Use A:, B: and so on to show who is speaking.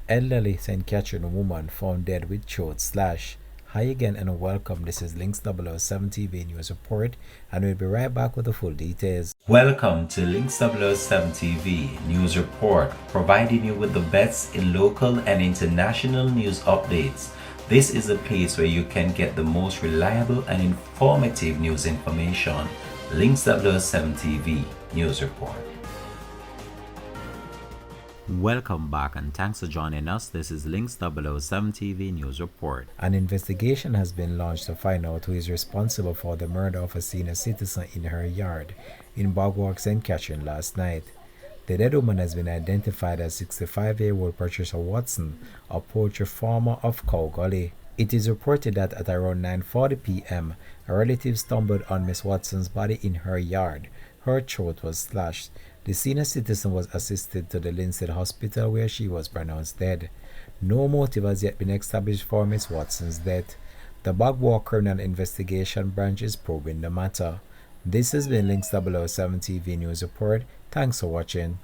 A: Elderly St. Catherine woman found dead with throat slash. Hi again and welcome. This is Links 007 TV News Report, and we'll be right back with the full details.
B: Welcome to Links 007 TV News Report, providing you with the best in local and international news updates. This is a place where you can get the most reliable and informative news information. Links 007 TV News Report.
C: Welcome back and thanks for joining us. This is Links 007 TV News Report.
A: An investigation has been launched to find out who is responsible for the murder of a senior citizen in her yard in Bogwalk, St. Catherine last night. The dead woman has been identified as 65-year-old Patricia Watson, a poultry farmer of Cow Gully. It is reported that at around 9:40 p.m., a relative stumbled on Miss Watson's body in her yard. Her throat was slashed. The senior citizen was assisted to the Linstead Hospital where she was pronounced dead. No motive has yet been established for Miss Watson's death. The Bogwalk Criminal Investigation Branch is probing the matter. This has been Links 007 TV News Report. Thanks for watching.